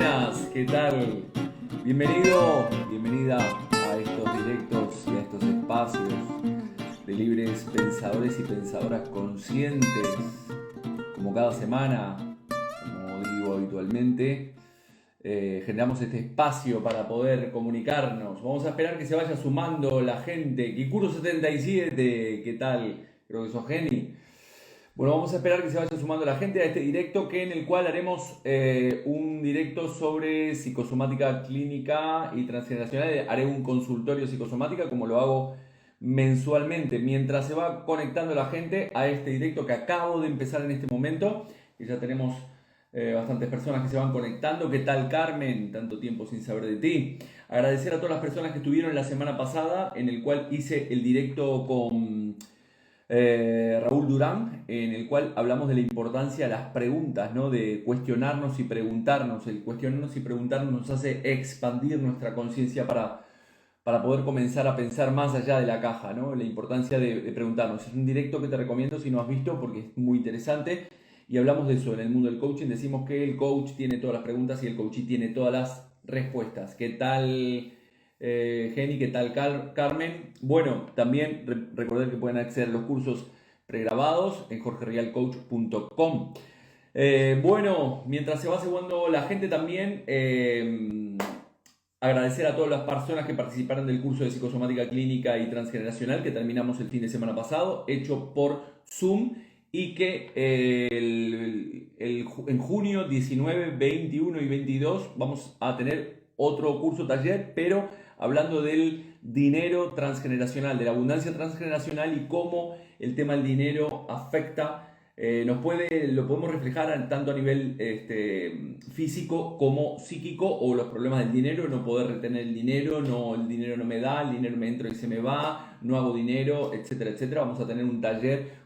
buenas, ¿qué tal? Bienvenido, bienvenida a estos directos y a estos espacios de libres pensadores y pensadoras conscientes, como cada semana, como digo habitualmente. Generamos este espacio para poder comunicarnos. Vamos a esperar que se vaya sumando la gente. Kikuro77, ¿qué tal? Creo que sos Geni. Bueno, vamos a esperar que se vaya sumando la gente a este directo en el cual haremos un directo sobre psicosomática clínica y transgeneracional. Haré un consultorio psicosomática como lo hago mensualmente. Mientras se va conectando la gente a este directo que acabo de empezar en este momento, y ya tenemos bastantes personas que se van conectando. ¿Qué tal, Carmen? Tanto tiempo sin saber de ti. Agradecer a todas las personas que estuvieron la semana pasada en el cual hice el directo con Raúl Durán, en el cual hablamos de la importancia de las preguntas, ¿no? De cuestionarnos y preguntarnos. El cuestionarnos y preguntarnos nos hace expandir nuestra conciencia para poder comenzar a pensar más allá de la caja, ¿no? La importancia de preguntarnos. Es un directo que te recomiendo si no has visto porque es muy interesante y hablamos de eso en el mundo del coaching. Decimos que el coach tiene todas las preguntas y el coachee tiene todas las respuestas. ¿Qué tal? Geni, ¿qué tal, Carmen? Bueno, también recordar que pueden acceder a los cursos pregrabados en jorgerialcoach.com. Bueno, mientras se va sumando la gente también, agradecer a todas las personas que participaron del curso de psicosomática clínica y transgeneracional que terminamos el fin de semana pasado, hecho por Zoom, y que en junio 19, 21 y 22 vamos a tener otro curso taller, pero hablando del dinero transgeneracional, de la abundancia transgeneracional y cómo el tema del dinero afecta, lo podemos reflejar tanto a nivel físico como psíquico, o los problemas del dinero, no poder retener el dinero dinero no me da, el dinero me entra y se me va, no hago dinero, etcétera, etcétera. Vamos a tener un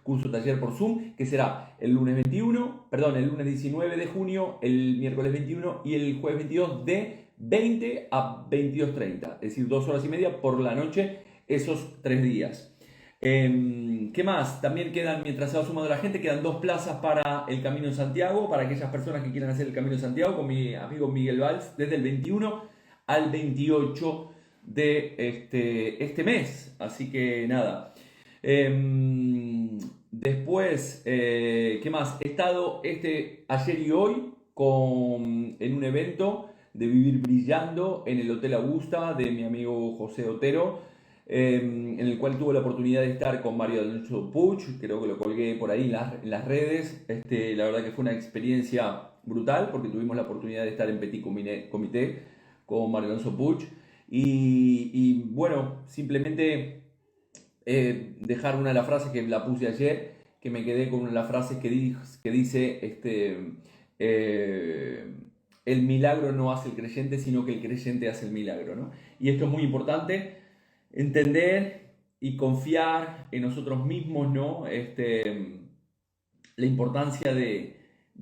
curso taller por Zoom, que será el lunes 19 de junio, el miércoles 21 y el jueves 22 de 20 a 22:30, es decir, 2 horas y media por la noche, esos 3 días. ¿Qué más? También quedan, mientras se va sumando la gente, quedan 2 plazas para el Camino de Santiago, para aquellas personas que quieran hacer el Camino de Santiago con mi amigo Miguel Valls, desde el 21 al 28 de este mes. Así que nada. Después, ¿qué más? He estado ayer y hoy en un evento de Vivir Brillando en el Hotel Augusta de mi amigo José Otero, en el cual tuve la oportunidad de estar con Mario Alonso Puig. Creo que lo colgué por ahí en las redes. La verdad que fue una experiencia brutal porque tuvimos la oportunidad de estar en Petit Comité con Mario Alonso Puig. Y bueno, simplemente dejar una de las frases que la puse ayer, que me quedé con una de las frases que dice el milagro no hace el creyente, sino que el creyente hace el milagro, ¿no? Y esto es muy importante, entender y confiar en nosotros mismos, ¿no? La importancia de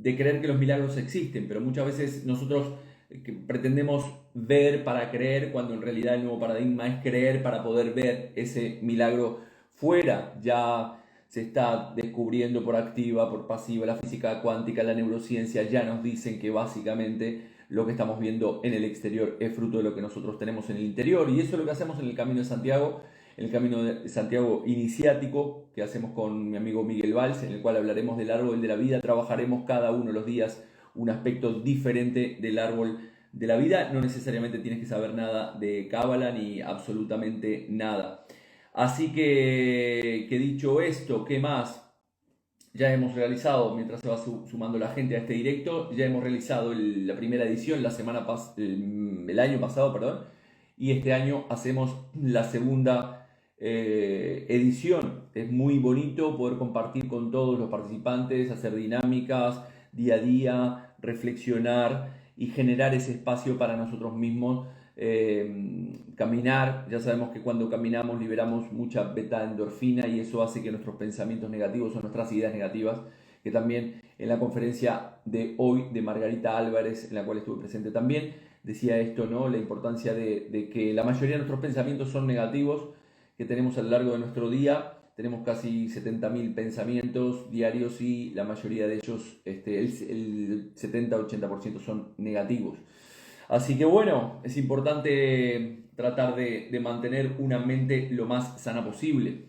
creer que los milagros existen, pero muchas veces nosotros que pretendemos ver para creer, cuando en realidad el nuevo paradigma es creer para poder ver ese milagro fuera. Ya se está descubriendo por activa, por pasiva, la física cuántica, la neurociencia ya nos dicen que básicamente lo que estamos viendo en el exterior es fruto de lo que nosotros tenemos en el interior, y eso es lo que hacemos en el Camino de Santiago, el Camino de Santiago iniciático que hacemos con mi amigo Miguel Valls, en el cual hablaremos del árbol de la vida. Trabajaremos cada uno de los días un aspecto diferente del árbol de la vida. No necesariamente tienes que saber nada de Cábala ni absolutamente nada. Así que dicho esto, ¿qué más? Ya hemos realizado, mientras se va sumando la gente a este directo, ya hemos realizado la primera edición el año pasado, perdón, y este año hacemos la segunda edición. Es muy bonito poder compartir con todos los participantes, hacer dinámicas día a día, reflexionar y generar ese espacio para nosotros mismos. Caminar, ya sabemos que cuando caminamos liberamos mucha beta endorfina y eso hace que nuestros pensamientos negativos o nuestras ideas negativas, que también en la conferencia de hoy de Margarita Álvarez, en la cual estuve presente también, decía esto, ¿no? La importancia de que la mayoría de nuestros pensamientos son negativos, que tenemos a lo largo de nuestro día, tenemos casi 70.000 pensamientos diarios y la mayoría de ellos, el 70-80% son negativos. Así que bueno, es importante tratar de mantener una mente lo más sana posible.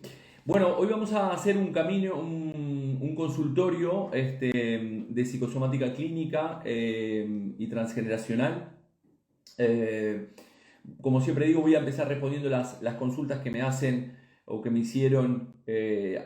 Bueno, hoy vamos a hacer un camino, un consultorio de psicosomática clínica y transgeneracional. Eh, Como siempre digo, voy a empezar respondiendo las consultas que me hacen o que me hicieron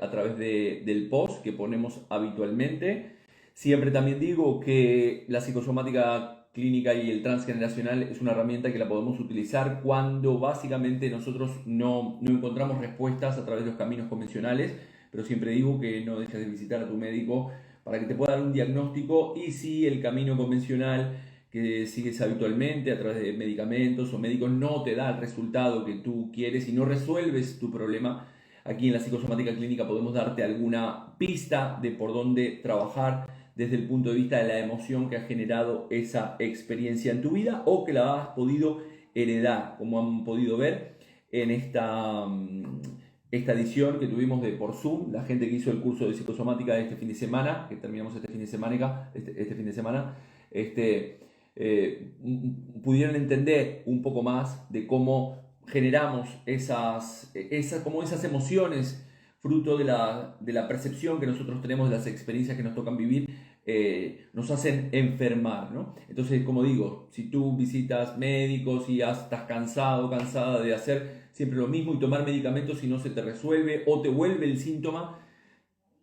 a través del post que ponemos habitualmente. Siempre también digo que la psicosomática clínica y el transgeneracional es una herramienta que la podemos utilizar cuando básicamente nosotros no encontramos respuestas a través de los caminos convencionales, pero siempre digo que no dejes de visitar a tu médico para que te pueda dar un diagnóstico, y si el camino convencional que sigues habitualmente a través de medicamentos o médicos no te da el resultado que tú quieres y no resuelves tu problema, aquí en la psicosomática clínica podemos darte alguna pista de por dónde trabajar desde el punto de vista de la emoción que ha generado esa experiencia en tu vida o que la has podido heredar, como han podido ver en esta edición que tuvimos de por Zoom, la gente que hizo el curso de psicosomática de este fin de semana, que terminamos este fin de semana, pudieron entender un poco más de cómo generamos esas emociones fruto de la percepción que nosotros tenemos de las experiencias que nos tocan vivir, nos hacen enfermar, ¿no? Entonces, como digo, si tú visitas médicos y estás cansada de hacer siempre lo mismo y tomar medicamentos y no se te resuelve o te vuelve el síntoma,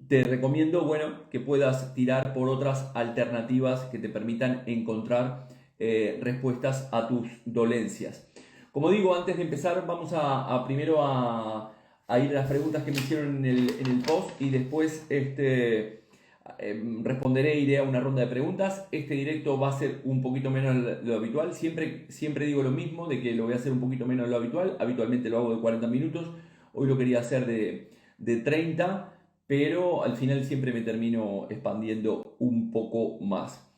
te recomiendo, bueno, que puedas tirar por otras alternativas que te permitan encontrar respuestas a tus dolencias. Como digo, antes de empezar, vamos primero a ir a las preguntas que me hicieron en el post, y después iré a una ronda de preguntas. Este directo va a ser un poquito menos de lo habitual. Siempre digo lo mismo, de que lo voy a hacer un poquito menos de lo habitual. Habitualmente lo hago de 40 minutos. Hoy lo quería hacer de 30, pero al final siempre me termino expandiendo un poco más.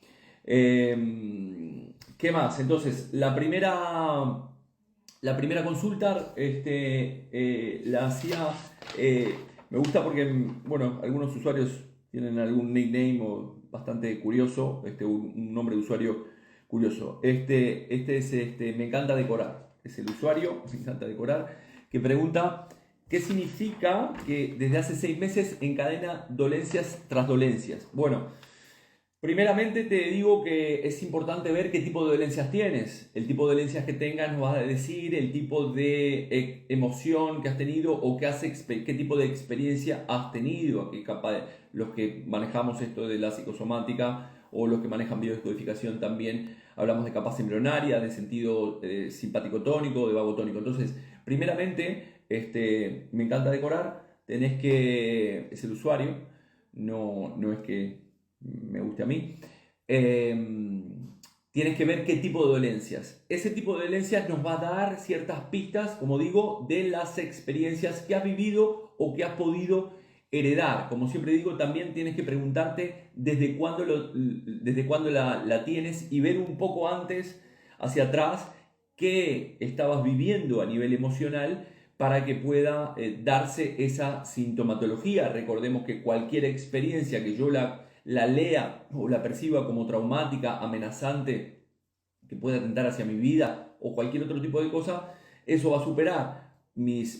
¿Qué más? Entonces, la primera consulta la hacía, me gusta porque, bueno, algunos usuarios tienen algún nickname bastante curioso, un nombre de usuario curioso. Me encanta decorar, es el usuario, me encanta decorar, que pregunta: ¿qué significa que desde hace 6 meses encadena dolencias tras dolencias? Bueno, primeramente te digo que es importante ver qué tipo de dolencias tienes. El tipo de dolencias que tengas nos va a decir el tipo de emoción que has tenido o qué tipo de experiencia has tenido. Aquí los que manejamos esto de la psicosomática o los que manejan biodescodificación también hablamos de capa embrionaria, de sentido simpático-tónico, de vagotónico. Entonces, primeramente, me encanta decorar. Es el usuario, no es que me guste a mí. Tienes que ver qué tipo de dolencias. Ese tipo de dolencias nos va a dar ciertas pistas, como digo, de las experiencias que has vivido o que has podido heredar. Como siempre digo, también tienes que preguntarte desde cuándo la tienes, y ver un poco antes, hacia atrás, qué estabas viviendo a nivel emocional para que pueda darse esa sintomatología. Recordemos que cualquier experiencia que yo la lea o la perciba como traumática, amenazante, que pueda atentar hacia mi vida o cualquier otro tipo de cosa, eso va a superar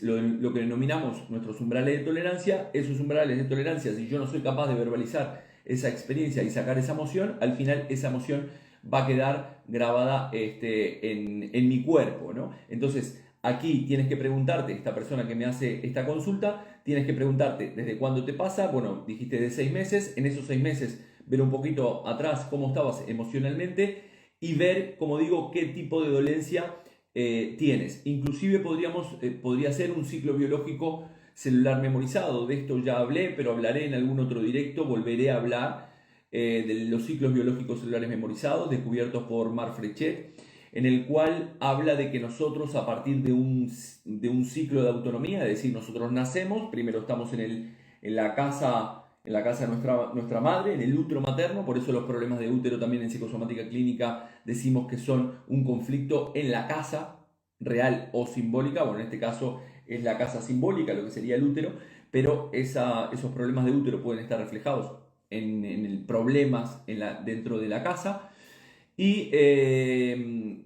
lo que denominamos nuestros umbrales de tolerancia. Esos umbrales de tolerancia, si yo no soy capaz de verbalizar esa experiencia y sacar esa emoción, al final esa emoción va a quedar grabada en mi cuerpo, ¿no? Entonces, aquí tienes que preguntarte, esta persona que me hace esta consulta, tienes que preguntarte desde cuándo te pasa. Bueno, dijiste de 6 meses. En esos 6 meses, ver un poquito atrás cómo estabas emocionalmente y ver, como digo, qué tipo de dolencia tienes. Inclusive podría ser un ciclo biológico celular memorizado. De esto ya hablé, pero hablaré en algún otro directo. Volveré a hablar de los ciclos biológicos celulares memorizados, descubiertos por Marc Frechet, en el cual habla de que nosotros, a partir de un ciclo de autonomía, es decir, nosotros nacemos, primero estamos en la casa de nuestra madre, en el útero materno. Por eso los problemas de útero también en psicosomática clínica decimos que son un conflicto en la casa real o simbólica. Bueno, en este caso es la casa simbólica, lo que sería el útero. pero esos problemas de útero pueden estar reflejados en problemas dentro de la casa. Y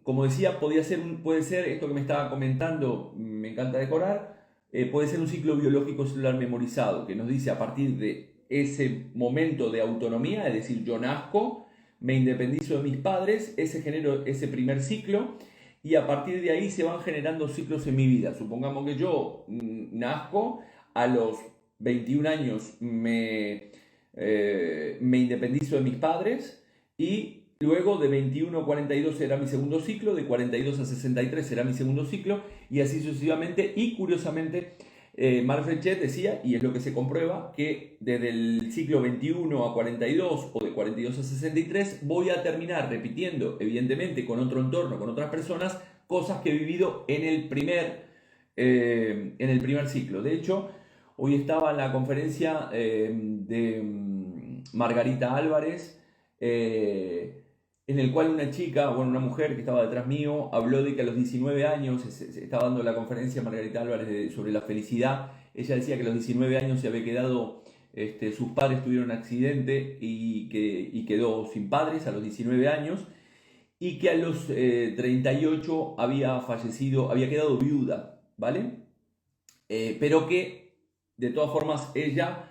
como decía, puede ser esto que me estaba comentando, me encanta decorar, puede ser un ciclo biológico celular memorizado, que nos dice a partir de ese momento de autonomía, es decir, yo nazco, me independizo de mis padres, genero ese primer ciclo, y a partir de ahí se van generando ciclos en mi vida. Supongamos que yo nazco, a los 21 años me independizo de mis padres, y luego de 21 a 42 será mi segundo ciclo, de 42 a 63 será mi segundo ciclo, y así sucesivamente. Y curiosamente, Mark Frechet decía, y es lo que se comprueba, que desde el ciclo 21 a 42 o de 42 a 63 voy a terminar repitiendo, evidentemente con otro entorno, con otras personas, cosas que he vivido en el primer ciclo. De hecho, hoy estaba en la conferencia de Margarita Álvarez, en el cual una mujer que estaba detrás mío, habló de que a los 19 años, se estaba dando la conferencia Margarita Álvarez sobre la felicidad. Ella decía que a los 19 años se había quedado, sus padres tuvieron un accidente y quedó sin padres a los 19 años, y que a los 38 había fallecido, había quedado viuda, ¿vale? Pero que de todas formas ella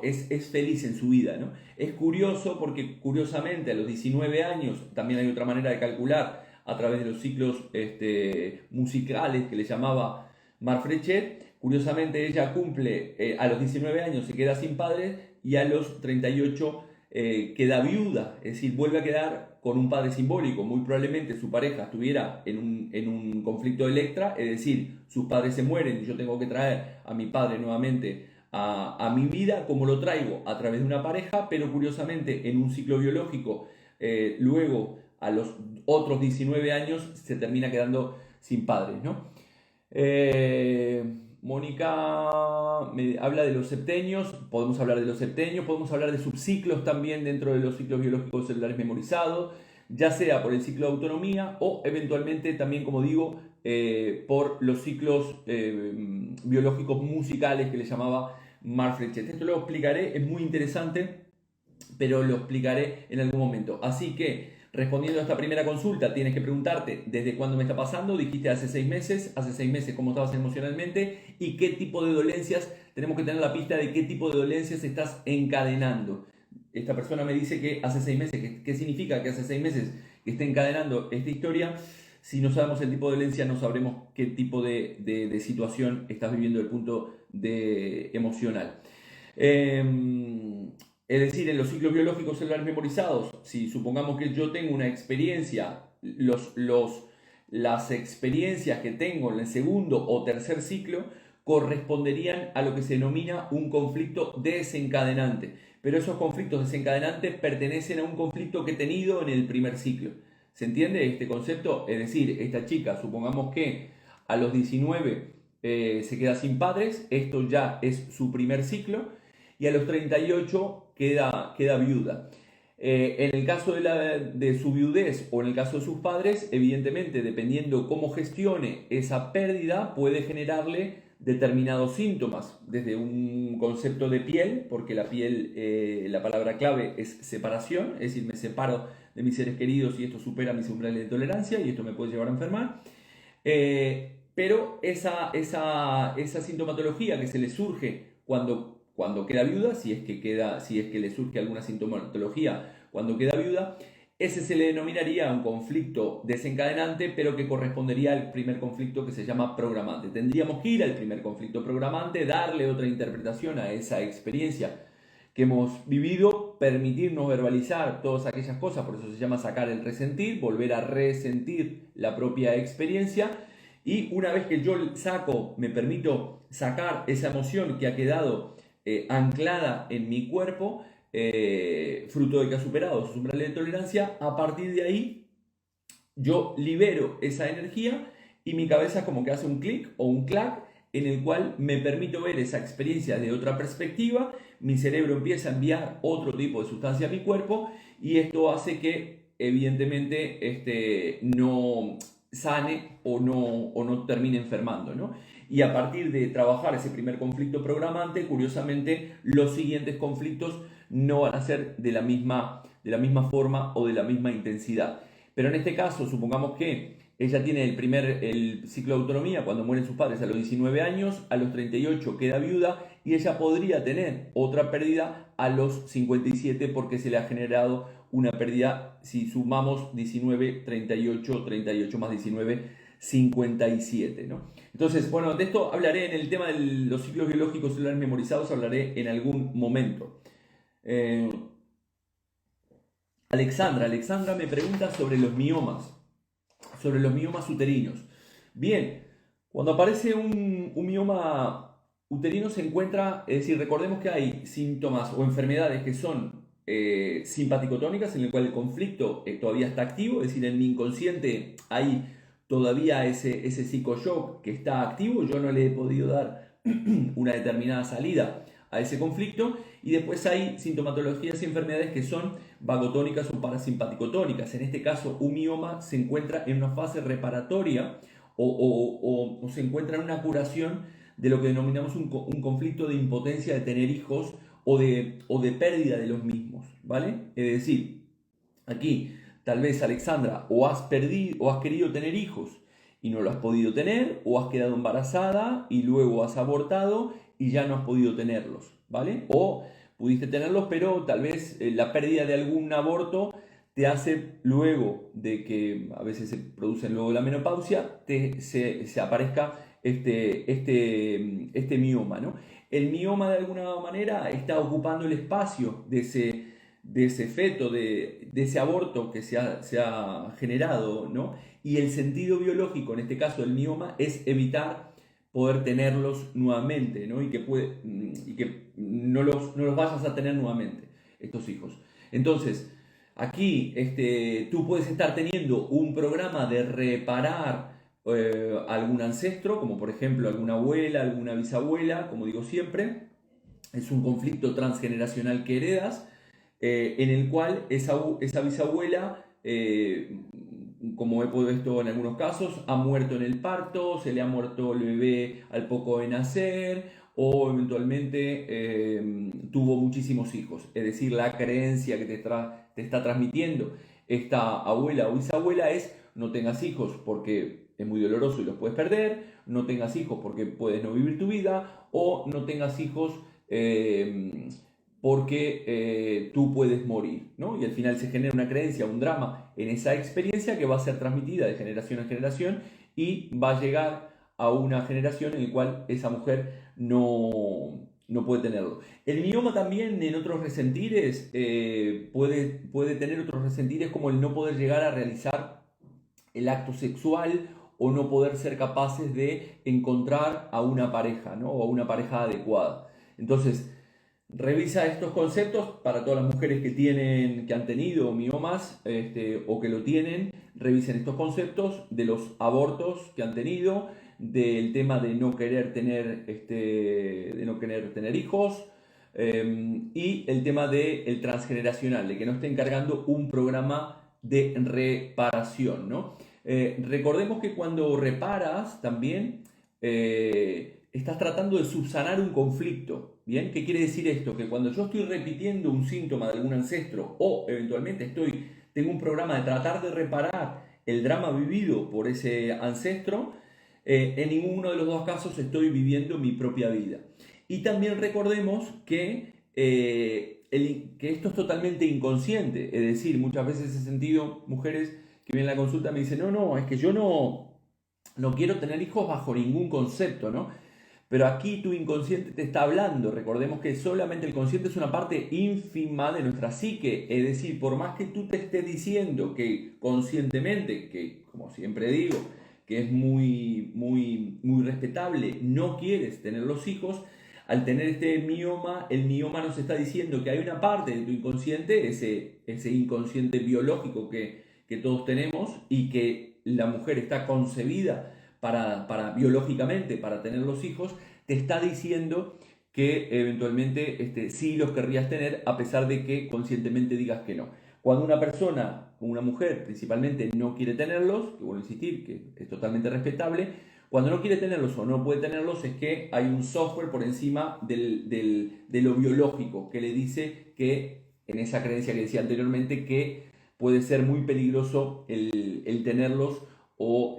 es feliz en su vida, ¿no? Es curioso porque curiosamente a los 19 años, también hay otra manera de calcular a través de los ciclos musicales que le llamaba Mark Frechet. Curiosamente ella cumple, a los 19 años se queda sin padres, y a los 38 queda viuda, es decir, vuelve a quedar con un padre simbólico. Muy probablemente su pareja estuviera en un conflicto de Electra, es decir, sus padres se mueren y yo tengo que traer a mi padre nuevamente a mi vida, como lo traigo a través de una pareja, pero curiosamente en un ciclo biológico, luego a los otros 19 años se termina quedando sin padres, ¿no? Mónica me habla de los septenios, podemos hablar de los septenios, podemos hablar de subciclos también dentro de los ciclos biológicos celulares memorizados, ya sea por el ciclo de autonomía o eventualmente también, como digo, por los ciclos biológicos musicales que le llamaba Mark Frechet. Esto lo explicaré, es muy interesante, pero lo explicaré en algún momento. Así que, respondiendo a esta primera consulta, tienes que preguntarte desde cuándo me está pasando. Dijiste hace 6 meses cómo estabas emocionalmente y qué tipo de dolencias. Tenemos que tener la pista de qué tipo de dolencias estás encadenando. Esta persona me dice que hace 6 meses. ¿Qué significa que hace 6 meses que esté encadenando esta historia? Si no sabemos el tipo de dolencia, no sabremos qué tipo de situación estás viviendo desde el punto emocional. Es decir, en los ciclos biológicos celulares memorizados, si supongamos que yo tengo una experiencia, las experiencias que tengo en el segundo o tercer ciclo corresponderían a lo que se denomina un conflicto desencadenante. Pero esos conflictos desencadenantes pertenecen a un conflicto que he tenido en el primer ciclo. ¿Se entiende este concepto? Es decir, esta chica, supongamos que a los 19 se queda sin padres, esto ya es su primer ciclo, y a los 38 queda viuda. En el caso de su viudez o en el caso de sus padres, evidentemente, dependiendo cómo gestione esa pérdida, puede generarle determinados síntomas, desde un concepto de piel, porque la piel, la palabra clave es separación, es decir, me separo de mis seres queridos y esto supera mis umbrales de tolerancia y esto me puede llevar a enfermar. Pero esa sintomatología que se le surge cuando queda viuda, si es que le surge alguna sintomatología cuando queda viuda, ese se le denominaría un conflicto desencadenante, pero que correspondería al primer conflicto que se llama programante. Tendríamos que ir al primer conflicto programante, darle otra interpretación a esa experiencia que hemos vivido, permitirnos verbalizar todas aquellas cosas, por eso se llama sacar el resentir, volver a resentir la propia experiencia. Y una vez que yo me permito sacar esa emoción que ha quedado anclada en mi cuerpo, fruto de que ha superado sus umbrales de tolerancia, a partir de ahí yo libero esa energía y mi cabeza como que hace un clic o un clac en el cual me permito ver esa experiencia de otra perspectiva, mi cerebro empieza a enviar otro tipo de sustancia a mi cuerpo y esto hace que evidentemente no sane o no termine enfermando, ¿no? Y a partir de trabajar ese primer conflicto programante, curiosamente, los siguientes conflictos no van a ser de la misma forma o de la misma intensidad. Pero en este caso, supongamos que ella tiene el ciclo de autonomía cuando mueren sus padres a los 19 años, a los 38 queda viuda y ella podría tener otra pérdida a los 57 porque se le ha generado una pérdida, si sumamos 19, 38, 38 más 19, 57, ¿no? Entonces, bueno, de esto hablaré en el tema de los ciclos biológicos celulares memorizados, hablaré en algún momento. Alexandra me pregunta sobre los miomas uterinos. Bien, cuando aparece un mioma uterino se encuentra, es decir, recordemos que hay síntomas o enfermedades que son simpaticotónicas, en el cual el conflicto todavía está activo, es decir, en mi inconsciente hay todavía ese psicoshock que está activo, yo no le he podido dar una determinada salida a ese conflicto, y después hay sintomatologías y enfermedades que son vagotónicas o parasimpaticotónicas. En este caso, un mioma se encuentra en una fase reparatoria o se encuentra en una curación de lo que denominamos un conflicto de impotencia de tener hijos o de pérdida de los mismos, ¿vale? Es decir, aquí tal vez, Alexandra, o has querido tener hijos y no lo has podido tener, o has quedado embarazada y luego has abortado y ya no has podido tenerlos, ¿vale? O pudiste tenerlos, pero tal vez la pérdida de algún aborto te hace, luego de que a veces se produce luego la menopausia, se aparezca este mioma, ¿no? El mioma de alguna manera está ocupando el espacio de ese feto, de ese aborto que se ha generado, ¿no? Y el sentido biológico, en este caso del mioma, es evitar poder tenerlos nuevamente, ¿no? Y que no los vayas a tener nuevamente, estos hijos. Entonces, aquí tú puedes estar teniendo un programa de reparar algún ancestro, como por ejemplo alguna abuela, alguna bisabuela, como digo siempre. Es un conflicto transgeneracional que heredas, en el cual esa bisabuela, como he visto en algunos casos, ha muerto en el parto, se le ha muerto el bebé al poco de nacer, o eventualmente tuvo muchísimos hijos. Es decir, la creencia que te está transmitiendo esta abuela o bisabuela es: no tengas hijos porque es muy doloroso y los puedes perder, no tengas hijos porque puedes no vivir tu vida, o no tengas hijos porque tú puedes morir, ¿no? Y al final se genera una creencia, un drama en esa experiencia que va a ser transmitida de generación en generación y va a llegar a una generación en la cual esa mujer no puede tenerlo. El mioma también, en otros resentires, puede tener otros resentires, como el no poder llegar a realizar el acto sexual o no poder ser capaces de encontrar a una pareja, ¿no? O a una pareja adecuada. Entonces, revisa estos conceptos para todas las mujeres que han tenido miomas o que lo tienen. Revisen estos conceptos de los abortos que han tenido, del tema de no querer tener hijos, y el tema del transgeneracional, de que no estén cargando un programa de reparación, ¿no? Recordemos que cuando reparas también estás tratando de subsanar un conflicto, ¿bien? ¿Qué quiere decir esto? Que cuando yo estoy repitiendo un síntoma de algún ancestro, o eventualmente tengo un programa de tratar de reparar el drama vivido por ese ancestro, en ninguno de los dos casos estoy viviendo mi propia vida. Y también recordemos que esto es totalmente inconsciente, es decir, muchas veces he sentido mujeres que vienen a la consulta y me dicen: no, es que yo no quiero tener hijos bajo ningún concepto, ¿no? Pero aquí tu inconsciente te está hablando. Recordemos que solamente el consciente es una parte ínfima de nuestra psique. Es decir, por más que tú te estés diciendo que conscientemente, que como siempre digo, que es muy, muy, muy respetable, no quieres tener los hijos, al tener este mioma, el mioma nos está diciendo que hay una parte de tu inconsciente, ese inconsciente biológico que todos tenemos, y que la mujer está concebida biológicamente para tener los hijos, te está diciendo que eventualmente sí los querrías tener, a pesar de que conscientemente digas que no. Cuando una persona, una mujer principalmente, no quiere tenerlos, que vuelvo a insistir, que es totalmente respetable, cuando no quiere tenerlos o no puede tenerlos es que hay un software por encima de lo biológico que le dice que, en esa creencia que decía anteriormente, que puede ser muy peligroso el tenerlos o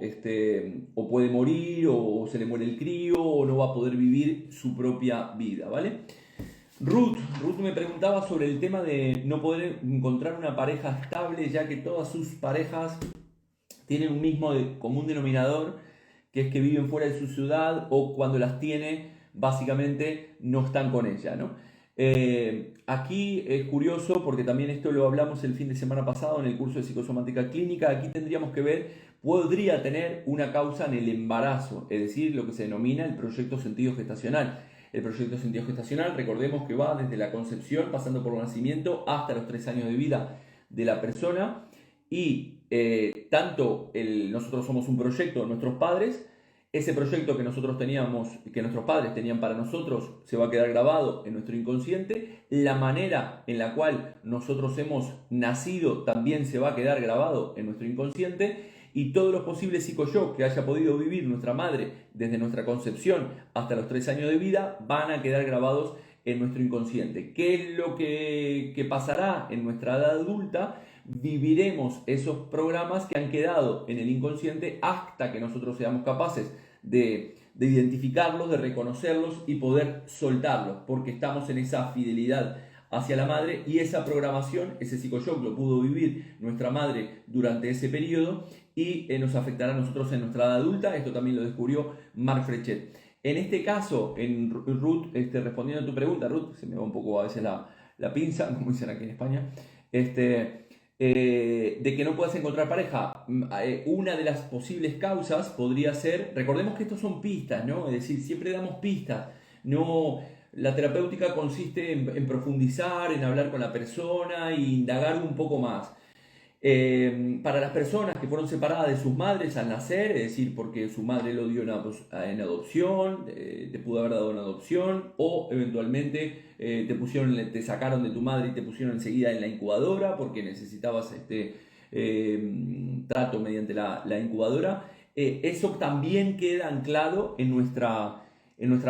puede morir o se le muere el crío o no va a poder vivir su propia vida, ¿vale? Ruth me preguntaba sobre el tema de no poder encontrar una pareja estable, ya que todas sus parejas tienen un mismo común denominador, que es que viven fuera de su ciudad o cuando las tiene, básicamente no están con ella, ¿no? Aquí es curioso porque también esto lo hablamos el fin de semana pasado en el curso de psicosomática clínica. Aquí tendríamos que ver, podría tener una causa en el embarazo, es decir, lo que se denomina el proyecto sentido gestacional. El proyecto sentido gestacional, recordemos que va desde la concepción, pasando por el nacimiento, hasta los 3 años de vida de la persona. Y nosotros somos un proyecto de nuestros padres. Ese proyecto que nosotros teníamos, que nuestros padres tenían para nosotros, se va a quedar grabado en nuestro inconsciente. La manera en la cual nosotros hemos nacido también se va a quedar grabado en nuestro inconsciente. Y todos los posibles psicoshocks que haya podido vivir nuestra madre desde nuestra concepción hasta los 3 años de vida van a quedar grabados en nuestro inconsciente. ¿Qué es lo que pasará en nuestra edad adulta? Viviremos esos programas que han quedado en el inconsciente hasta que nosotros seamos capaces de identificarlos, de reconocerlos y poder soltarlos, porque estamos en esa fidelidad hacia la madre y esa programación, ese psicoshock lo pudo vivir nuestra madre durante ese periodo y nos afectará a nosotros en nuestra edad adulta. Esto también lo descubrió Mark Frechet. En este caso, en Ruth, respondiendo a tu pregunta, Ruth, se me va un poco a veces la pinza, como dicen aquí en España, de que no puedas encontrar pareja. Una de las posibles causas podría ser, recordemos que estos son pistas, ¿no? Es decir, siempre damos pistas. No, la terapéutica consiste en profundizar, en hablar con la persona e indagar un poco más. Para las personas que fueron separadas de sus madres al nacer, es decir, porque su madre lo dio en adopción, te pudo haber dado en adopción, o eventualmente te sacaron de tu madre y te pusieron enseguida en la incubadora porque necesitabas trato mediante la incubadora, eso también queda anclado en nuestra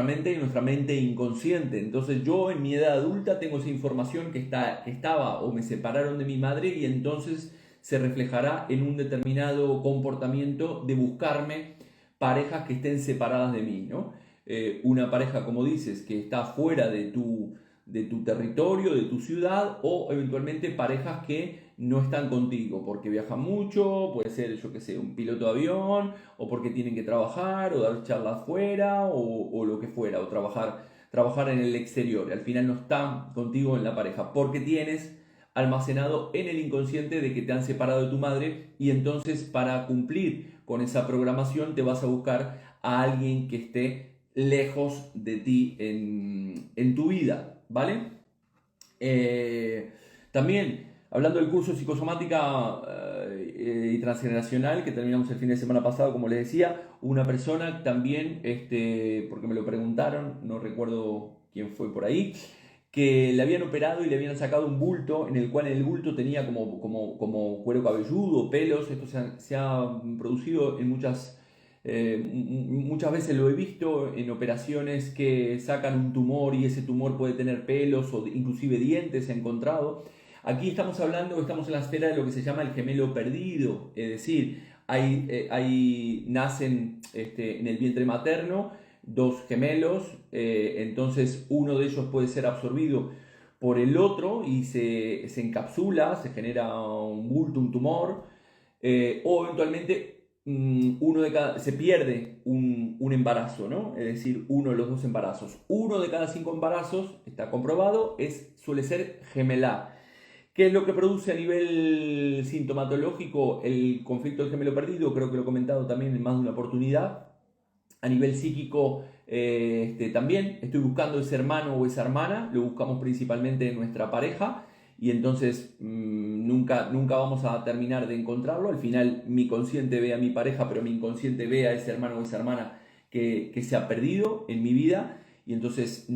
mente y en nuestra mente inconsciente. Entonces yo en mi edad adulta tengo esa información que estaba o me separaron de mi madre y entonces se reflejará en un determinado comportamiento de buscarme parejas que estén separadas de mí, ¿no? Una pareja, como dices, que está fuera de tu territorio, de tu ciudad, o eventualmente parejas que no están contigo porque viajan mucho, puede ser, yo que sé, un piloto de avión, o porque tienen que trabajar, o dar charlas fuera, o lo que fuera, o trabajar en el exterior. Al final no están contigo en la pareja, porque tienes almacenado en el inconsciente de que te han separado de tu madre, y entonces para cumplir con esa programación te vas a buscar a alguien que esté lejos de ti en tu vida, ¿vale? También, hablando del curso de psicosomática y transgeneracional que terminamos el fin de semana pasado, como les decía, una persona también, porque me lo preguntaron, no recuerdo quién fue por ahí, que le habían operado y le habían sacado un bulto en el cual en el bulto tenía como cuero cabelludo, pelos. Esto se ha producido en muchas veces lo he visto en operaciones que sacan un tumor y ese tumor puede tener pelos o inclusive dientes, se ha encontrado. Aquí estamos en la esfera de lo que se llama el gemelo perdido, es decir, nacen en el vientre materno dos gemelos, entonces uno de ellos puede ser absorbido por el otro y se encapsula, se genera un bulto, un tumor, o eventualmente se pierde un embarazo, ¿no? Es decir, uno de los dos embarazos. Uno de cada 5 embarazos, está comprobado, suele ser gemelar. ¿Qué es lo que produce a nivel sintomatológico el conflicto del gemelo perdido? Creo que lo he comentado también en más de una oportunidad. A nivel psíquico, también estoy buscando ese hermano o esa hermana, lo buscamos principalmente en nuestra pareja, y entonces nunca vamos a terminar de encontrarlo. Al final mi consciente ve a mi pareja, pero mi inconsciente ve a ese hermano o esa hermana que se ha perdido en mi vida, y entonces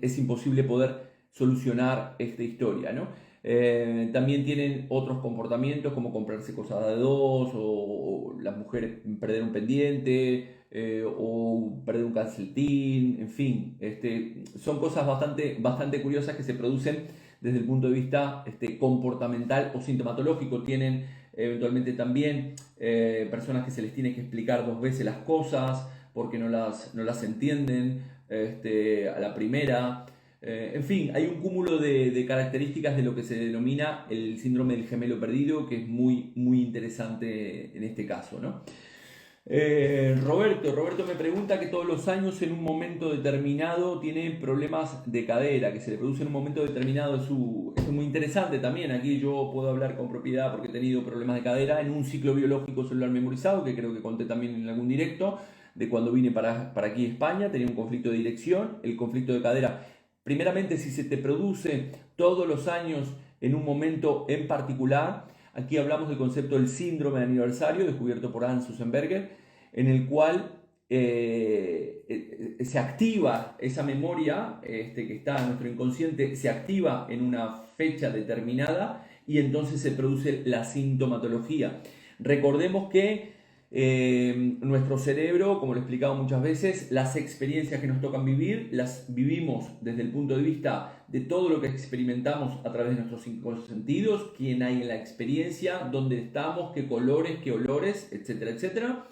es imposible poder solucionar esta historia, ¿no? También tienen otros comportamientos como comprarse cosas de dos o las mujeres perder un pendiente o perder un calcetín, en fin, son cosas bastante curiosas que se producen desde el punto de vista comportamental o sintomatológico. Tienen eventualmente también personas que se les tiene que explicar dos veces las cosas porque no las entienden a la primera. En fin, hay un cúmulo de características de lo que se denomina el síndrome del gemelo perdido, que es muy interesante en este caso, ¿no? Roberto me pregunta que todos los años en un momento determinado tiene problemas de cadera, que se le produce en un momento determinado. Esto es muy interesante también. Aquí yo puedo hablar con propiedad porque he tenido problemas de cadera en un ciclo biológico celular memorizado, que creo que conté también en algún directo, de cuando vine para aquí a España. Tenía un conflicto de dirección. El conflicto de cadera, primeramente, si se te produce todos los años en un momento en particular, aquí hablamos del concepto del síndrome de aniversario, descubierto por Hans Sussenberger, en el cual se activa esa memoria que está en nuestro inconsciente, se activa en una fecha determinada y entonces se produce la sintomatología. Recordemos que nuestro cerebro, como lo he explicado muchas veces, las experiencias que nos tocan vivir, las vivimos desde el punto de vista de todo lo que experimentamos a través de nuestros cinco sentidos, quién hay en la experiencia, dónde estamos, qué colores, qué olores, etcétera, etcétera.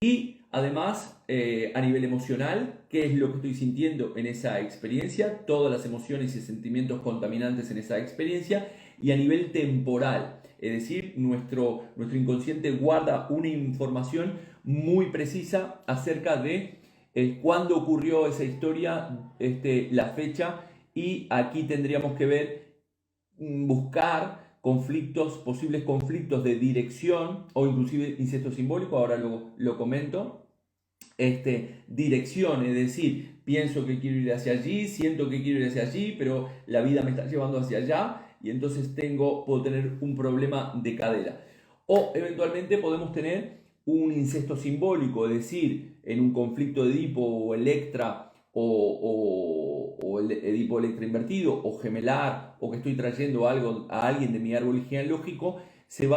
Y además, a nivel emocional, qué es lo que estoy sintiendo en esa experiencia, todas las emociones y sentimientos contaminantes en esa experiencia, y a nivel temporal. Es decir, nuestro inconsciente guarda una información muy precisa acerca de cuándo ocurrió esa historia, la fecha, y aquí tendríamos que ver, buscar posibles conflictos de dirección o inclusive incesto simbólico. Ahora lo comento. Dirección, es decir, pienso que quiero ir hacia allí, siento que quiero ir hacia allí, pero la vida me está llevando hacia allá y entonces puedo tener un problema de cadera. O eventualmente podemos tener un incesto simbólico, es decir, en un conflicto de Edipo o Electra o el Edipo Electra invertido o gemelar, o que estoy trayendo algo a alguien de mi árbol genealógico, se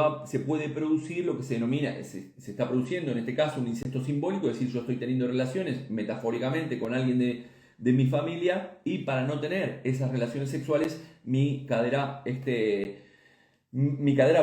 puede producir lo que se denomina, se está produciendo en este caso un incesto simbólico, es decir, yo estoy teniendo relaciones metafóricamente con alguien de mi familia, y para no tener esas relaciones sexuales mi cadera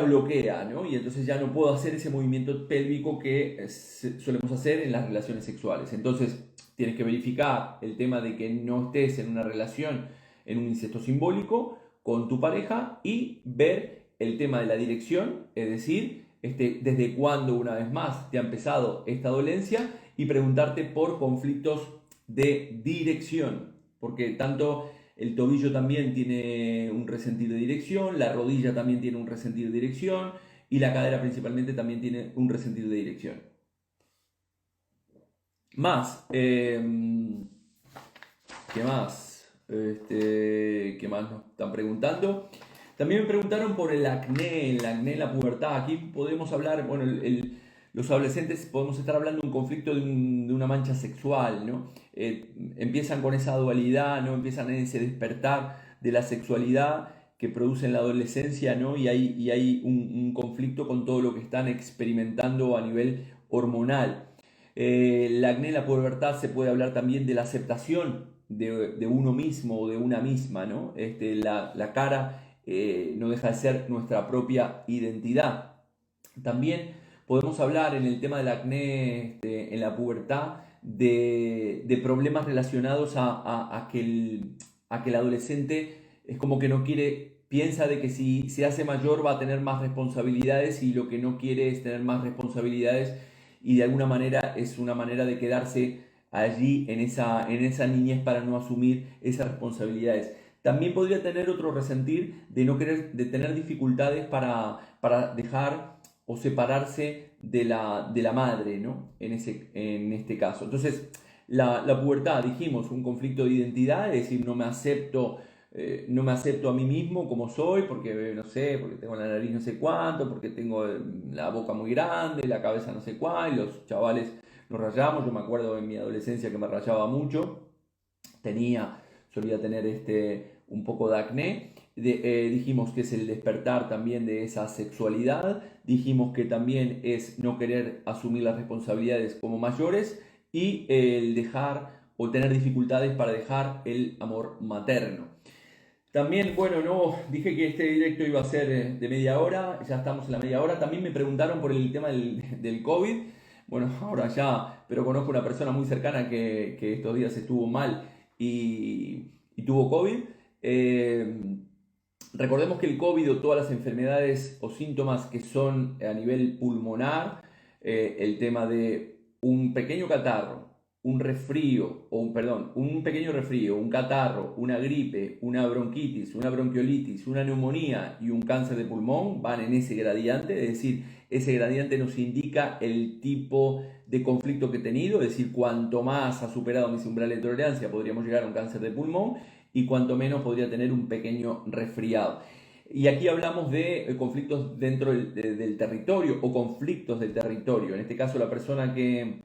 bloquea, ¿no? Y entonces ya no puedo hacer ese movimiento pélvico que solemos hacer en las relaciones sexuales. Entonces tienes que verificar el tema de que no estés en una relación, en un incesto simbólico con tu pareja, y ver el tema de la dirección, es decir, desde cuándo, una vez más, te ha empezado esta dolencia, y preguntarte por conflictos de dirección, porque tanto el tobillo también tiene un resentir de dirección, la rodilla también tiene un resentir de dirección, y la cadera principalmente también tiene un resentir de dirección. ¿Qué más? ¿Qué más nos están preguntando? También me preguntaron por el acné en la pubertad. Aquí podemos hablar, bueno, los adolescentes podemos estar hablando de un conflicto de una mancha sexual, ¿no? Empiezan con esa dualidad, ¿no? Empiezan en ese despertar de la sexualidad que produce en la adolescencia, ¿no? Y hay un conflicto con todo lo que están experimentando a nivel hormonal. El acné en la pubertad, se puede hablar también de la aceptación de uno mismo o de una misma, ¿no? La cara no deja de ser nuestra propia identidad. También podemos hablar en el tema del acné en la pubertad de problemas relacionados a que el adolescente es como que no quiere, piensa de que si se hace mayor va a tener más responsabilidades, y lo que no quiere es tener más responsabilidades, y de alguna manera es una manera de quedarse allí en esa niñez para no asumir esas responsabilidades. También podría tener otro resentir de tener dificultades para dejar o separarse de la madre, ¿no? En este caso. Entonces, la pubertad, dijimos, un conflicto de identidad, es decir, no me acepto a mí mismo como soy, porque no sé, porque tengo la nariz no sé cuánto, porque tengo la boca muy grande, la cabeza no sé cuál, y los chavales nos rayamos. Yo me acuerdo en mi adolescencia que me rayaba mucho, solía tener un poco de acné, Dijimos que es el despertar también de esa sexualidad, dijimos que también es no querer asumir las responsabilidades como mayores y el dejar o tener dificultades para dejar el amor materno. También, bueno, no, dije que este directo iba a ser de media hora, ya estamos en la media hora. También me preguntaron por el tema del COVID. Bueno, ahora ya, pero conozco una persona muy cercana que estos días estuvo mal y tuvo COVID. Recordemos que el COVID o todas las enfermedades o síntomas que son a nivel pulmonar, el tema de un pequeño catarro, un resfrío, un pequeño resfrío, un catarro, una gripe, una bronquitis, una bronquiolitis, una neumonía y un cáncer de pulmón van en ese gradiente, es decir, ese gradiente nos indica el tipo de conflicto que he tenido, es decir, cuanto más ha superado mis umbrales de tolerancia podríamos llegar a un cáncer de pulmón y cuanto menos podría tener un pequeño resfriado. Y aquí hablamos de conflictos dentro del territorio o conflictos del territorio. En este caso la persona que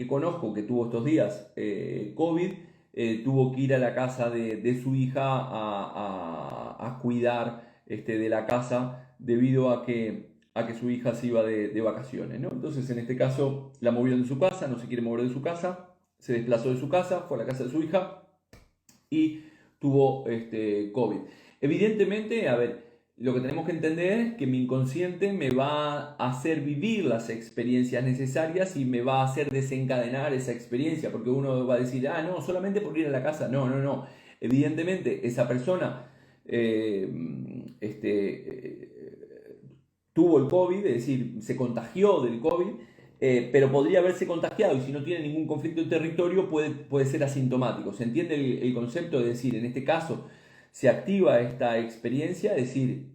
conozco que tuvo estos días COVID, tuvo que ir a la casa de su hija a cuidar de la casa debido a que su hija se iba de vacaciones, ¿no? Entonces en este caso la movieron de su casa, no se quiere mover de su casa, se desplazó de su casa, fue a la casa de su hija y tuvo COVID. Evidentemente, a ver, lo que tenemos que entender es que mi inconsciente me va a hacer vivir las experiencias necesarias y me va a hacer desencadenar esa experiencia, porque uno va a decir, ah, no, solamente por ir a la casa. No, no, no. Evidentemente, esa persona tuvo el COVID, es decir, se contagió del COVID, pero podría haberse contagiado y si no tiene ningún conflicto de territorio puede ser asintomático. ¿Se entiende el concepto? Es decir, en este caso se activa esta experiencia, es decir,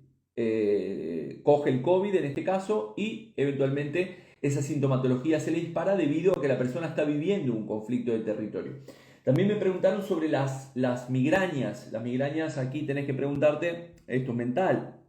coge el COVID en este caso y eventualmente esa sintomatología se le dispara debido a que la persona está viviendo un conflicto de territorio. También me preguntaron sobre las migrañas. Las migrañas, aquí tenés que preguntarte, esto es mental,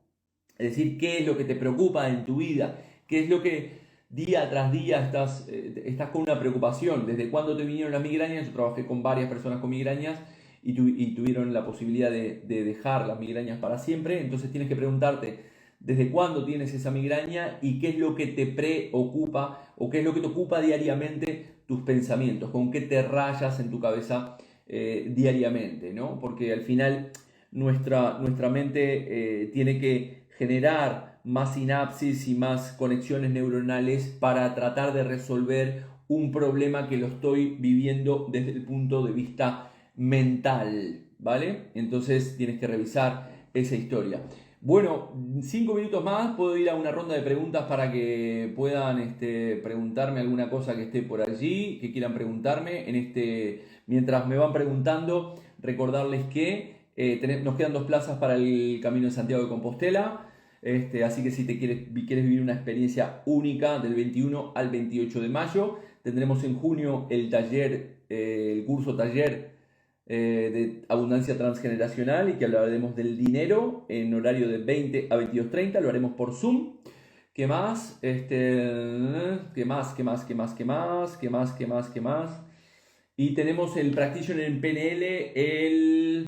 es decir, qué es lo que te preocupa en tu vida, qué es lo que día tras día estás con una preocupación. ¿Desde cuándo te vinieron las migrañas? Yo trabajé con varias personas con migrañas y tuvieron la posibilidad de dejar las migrañas para siempre. Entonces tienes que preguntarte desde cuándo tienes esa migraña y qué es lo que te preocupa o qué es lo que te ocupa diariamente tus pensamientos, con qué te rayas en tu cabeza diariamente, ¿no? Porque al final nuestra mente tiene que generar más sinapsis y más conexiones neuronales para tratar de resolver un problema que lo estoy viviendo desde el punto de vista mental, ¿vale? Entonces tienes que revisar esa historia. Bueno, 5 minutos más, puedo ir a una ronda de preguntas para que puedan preguntarme alguna cosa que esté por allí, que quieran preguntarme. Mientras me van preguntando, recordarles que nos quedan 2 plazas para el Camino de Santiago de Compostela. Así que si quieres vivir una experiencia única del 21 al 28 de mayo, tendremos en junio el taller, el curso taller de abundancia transgeneracional y que hablaremos del dinero en horario de 20 a 22:30, lo haremos por Zoom. ¿Qué más? ¿Qué más? ¿Qué más? ¿Qué más? ¿Qué más? ¿Qué más? ¿Qué más? ¿Qué más? Y tenemos el Practitioner en PNL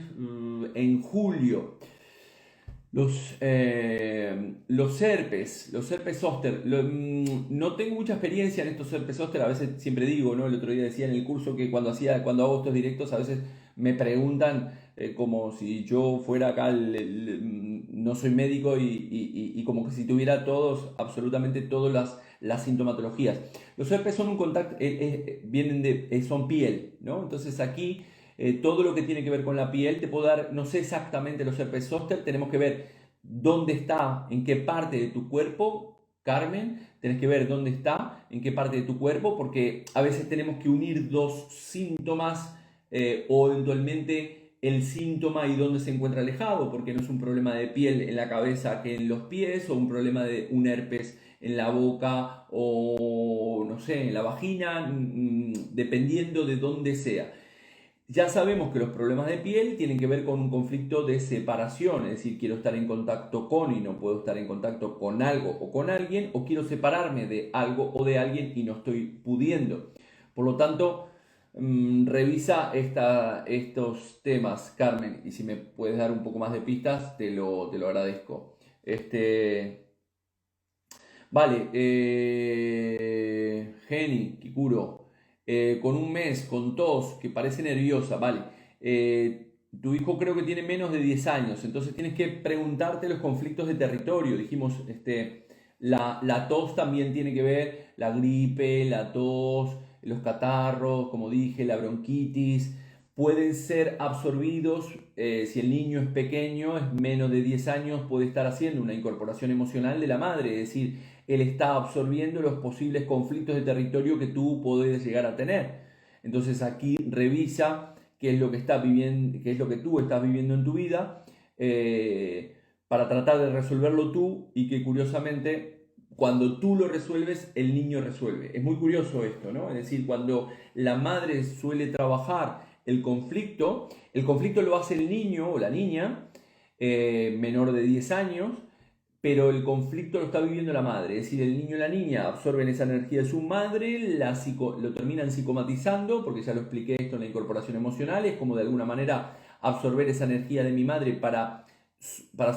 en julio. Los herpes zóster. No tengo mucha experiencia en estos herpes zóster. A veces siempre digo, ¿no? El otro día decía en el curso que cuando hago estos directos, a veces me preguntan como si yo fuera acá, no soy médico y como que si tuviera absolutamente todas las sintomatologías. Los herpes son un contacto, son piel, ¿no? Entonces aquí todo lo que tiene que ver con la piel, te puedo dar, no sé exactamente los herpes zóster, tenemos que ver dónde está, en qué parte de tu cuerpo, Carmen, tenés que ver dónde está, en qué parte de tu cuerpo, porque a veces tenemos que unir 2 síntomas o eventualmente el síntoma y dónde se encuentra alejado, porque no es un problema de piel en la cabeza que en los pies, o un problema de un herpes en la boca o no sé, en la vagina, dependiendo de dónde sea. Ya sabemos que los problemas de piel tienen que ver con un conflicto de separación, es decir, quiero estar en contacto con y no puedo estar en contacto con algo o con alguien, o quiero separarme de algo o de alguien y no estoy pudiendo. Por lo tanto, Revisa estos temas, Carmen, y si me puedes dar un poco más de pistas, te lo agradezco. Vale, Geni, Kikuro, con un mes, con tos, que parece nerviosa, vale. Tu hijo creo que tiene menos de 10 años, entonces tienes que preguntarte los conflictos de territorio. Dijimos, la tos también tiene que ver, la gripe, la tos, los catarros, como dije, la bronquitis, pueden ser absorbidos si el niño es pequeño, es menos de 10 años, puede estar haciendo una incorporación emocional de la madre, es decir, él está absorbiendo los posibles conflictos de territorio que tú puedes llegar a tener. Entonces aquí revisa qué es lo que está viviendo, qué es lo que tú estás viviendo en tu vida, para tratar de resolverlo tú y que curiosamente cuando tú lo resuelves, el niño resuelve. Es muy curioso esto, ¿no? Es decir, cuando la madre suele trabajar el conflicto lo hace el niño o la niña menor de 10 años, pero el conflicto lo está viviendo la madre, es decir, el niño y la niña absorben esa energía de su madre, lo terminan psicomatizando, porque ya lo expliqué esto en la incorporación emocional, es como de alguna manera absorber esa energía de mi madre para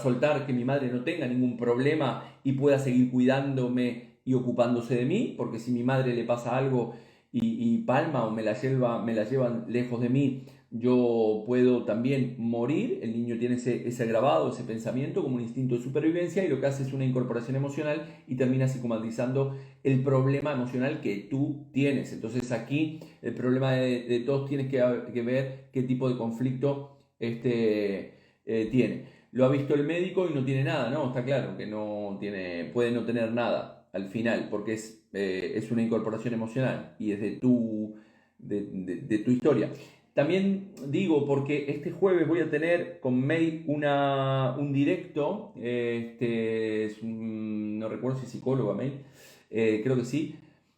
soltar que mi madre no tenga ningún problema y pueda seguir cuidándome y ocupándose de mí, porque si mi madre le pasa algo y palma o me la llevan lejos de mí, yo puedo también morir. El niño tiene ese grabado, ese pensamiento como un instinto de supervivencia y lo que hace es una incorporación emocional y termina psicomatizando el problema emocional que tú tienes. Entonces aquí el problema de todos tienes que ver qué tipo de conflicto tiene. Lo ha visto el médico y no tiene nada, ¿no? Está claro que no tiene, puede no tener nada al final porque es una incorporación emocional y es de tu historia. También digo, porque este jueves voy a tener con May un directo, no recuerdo si es psicóloga May, creo que sí,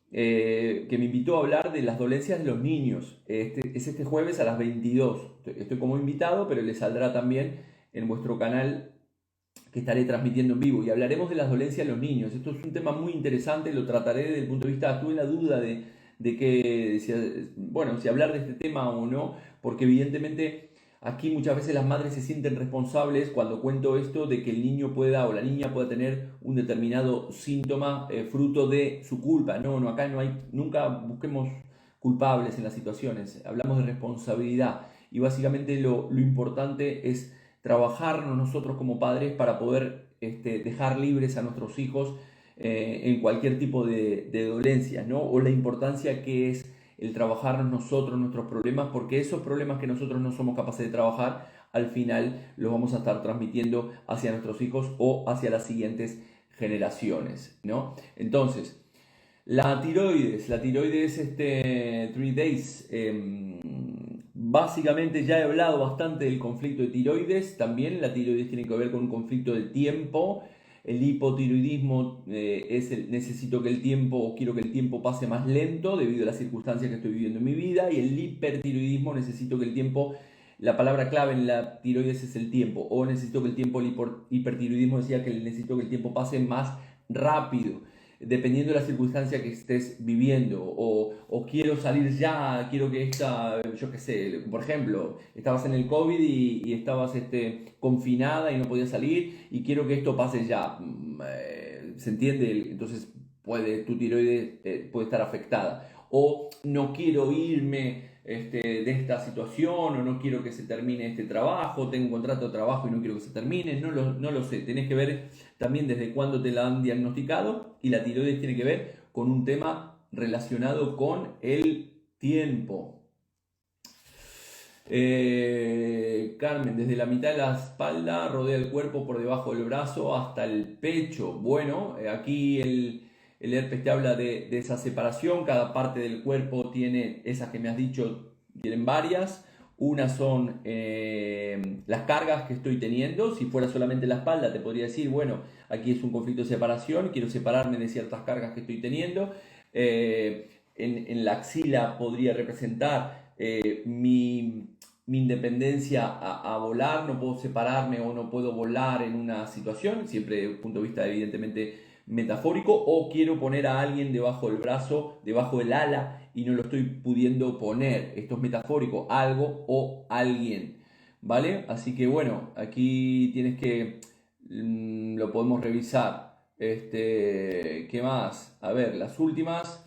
que me invitó a hablar de las dolencias de los niños. Es este jueves a las 22. Estoy como invitado, pero le saldrá también en vuestro canal que estaré transmitiendo en vivo y hablaremos de las dolencias de los niños. Esto es un tema muy interesante, lo trataré desde el punto de vista, tuve la duda de que, si hablar de este tema o no, porque evidentemente aquí muchas veces las madres se sienten responsables cuando cuento esto de que el niño pueda o la niña pueda tener un determinado síntoma fruto de su culpa. No, no, acá no hay, nunca busquemos culpables en las situaciones, hablamos de responsabilidad y básicamente lo importante es trabajarnos nosotros como padres para poder dejar libres a nuestros hijos en cualquier tipo de dolencias, ¿no? O la importancia que es el trabajarnos nosotros nuestros problemas, porque esos problemas que nosotros no somos capaces de trabajar, al final los vamos a estar transmitiendo hacia nuestros hijos o hacia las siguientes generaciones, ¿no? Entonces, la tiroides 3 days, básicamente ya he hablado bastante del conflicto de tiroides, también la tiroides tiene que ver con un conflicto de tiempo, el hipotiroidismo necesito que el tiempo o quiero que el tiempo pase más lento debido a las circunstancias que estoy viviendo en mi vida y el hipertiroidismo necesito que el tiempo, la palabra clave en la tiroides es el tiempo o necesito que el tiempo, el hipertiroidismo decía que necesito que el tiempo pase más rápido dependiendo de la circunstancia que estés viviendo, o quiero salir ya, quiero que yo qué sé, por ejemplo, estabas en el COVID y estabas confinada y no podías salir y quiero que esto pase ya. ¿Se entiende? Entonces tu tiroides puede estar afectada. O no quiero irme de esta situación, o no quiero que se termine este trabajo, tengo un contrato de trabajo y no quiero que se termine, no lo sé, tenés que ver también desde cuándo te la han diagnosticado y la tiroides tiene que ver con un tema relacionado con el tiempo. Carmen, desde la mitad de la espalda, rodea el cuerpo por debajo del brazo hasta el pecho. Bueno, aquí el herpes te habla de esa separación, cada parte del cuerpo tiene, esas que me has dicho, tienen varias. Unas son las cargas que estoy teniendo. Si fuera solamente la espalda, te podría decir, bueno, aquí es un conflicto de separación, quiero separarme de ciertas cargas que estoy teniendo. En la axila podría representar mi independencia a volar, no puedo separarme o no puedo volar en una situación, siempre desde un punto de vista evidentemente metafórico, o quiero poner a alguien debajo del brazo, debajo del ala, y no lo estoy pudiendo poner. Esto es metafórico, algo o alguien, ¿vale? Así que bueno, aquí tienes que, lo podemos revisar. ¿Qué más? A ver, las últimas.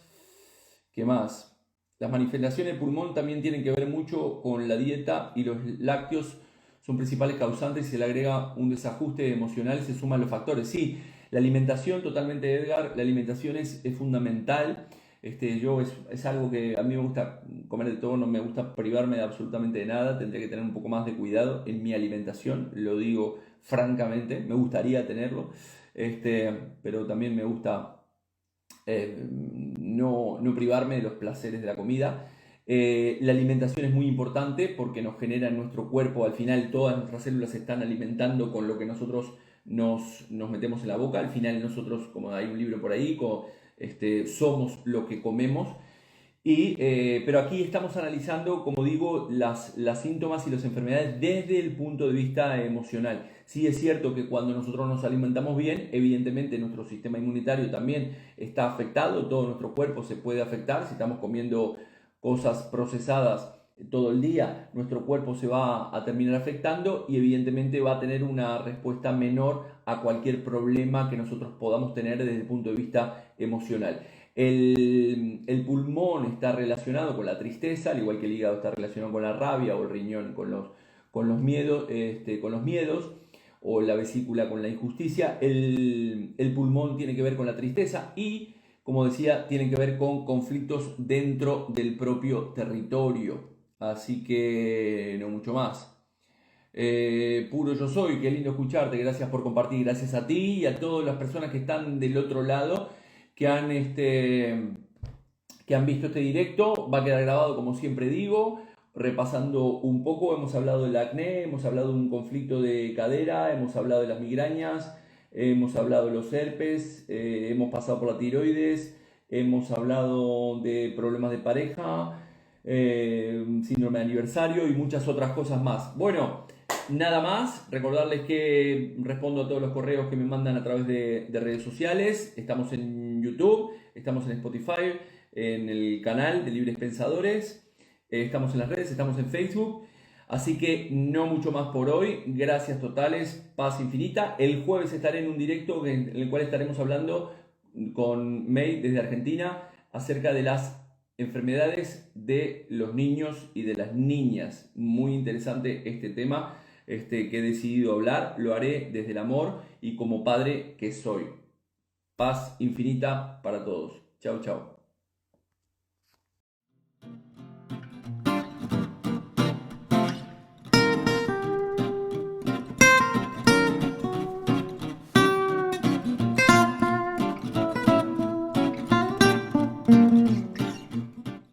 ¿Qué más? Las manifestaciones del pulmón también tienen que ver mucho con la dieta, y los lácteos son principales causantes. Si se le agrega un desajuste emocional, se suman los factores. Sí, la alimentación, totalmente, Edgar, la alimentación es fundamental. Es algo que a mí me gusta comer de todo, no me gusta privarme de absolutamente de nada. Tendría que tener un poco más de cuidado en mi alimentación, lo digo francamente, me gustaría tenerlo, pero también me gusta no privarme de los placeres de la comida. La alimentación es muy importante porque nos genera en nuestro cuerpo, al final todas nuestras células se están alimentando con lo que nosotros nos metemos en la boca. Al final nosotros, como hay un libro por ahí, somos lo que comemos. Pero aquí estamos analizando, como digo, las síntomas y las enfermedades desde el punto de vista emocional. Sí es cierto que cuando nosotros nos alimentamos bien, evidentemente nuestro sistema inmunitario también está afectado, todo nuestro cuerpo se puede afectar. Si estamos comiendo cosas procesadas todo el día, nuestro cuerpo se va a terminar afectando y evidentemente va a tener una respuesta menor a cualquier problema que nosotros podamos tener desde el punto de vista emocional. El pulmón está relacionado con la tristeza, al igual que el hígado está relacionado con la rabia, o el riñón con los miedos, o la vesícula con la injusticia. El pulmón tiene que ver con la tristeza y, como decía, tiene que ver con conflictos dentro del propio territorio. Así que no mucho más. Puro yo soy, qué lindo escucharte, gracias por compartir, gracias a ti y a todas las personas que están del otro lado, que han, que han visto este directo. Va a quedar grabado, como siempre digo, repasando un poco. Hemos hablado del acné, hemos hablado de un conflicto de cadera, hemos hablado de las migrañas, hemos hablado de los herpes, hemos pasado por la tiroides, hemos hablado de problemas de pareja, síndrome de aniversario y muchas otras cosas más. Bueno, nada más, recordarles que respondo a todos los correos que me mandan a través de redes sociales. Estamos en YouTube, estamos en Spotify, en el canal de Libres Pensadores, estamos en las redes, estamos en Facebook. Así que no mucho más por hoy. Gracias totales, paz infinita. El jueves estaré en un directo en el cual estaremos hablando con May desde Argentina acerca de las enfermedades de los niños y de las niñas. Muy interesante este tema que he decidido hablar. Lo haré desde el amor y como padre que soy. Paz infinita para todos. Chao, chao.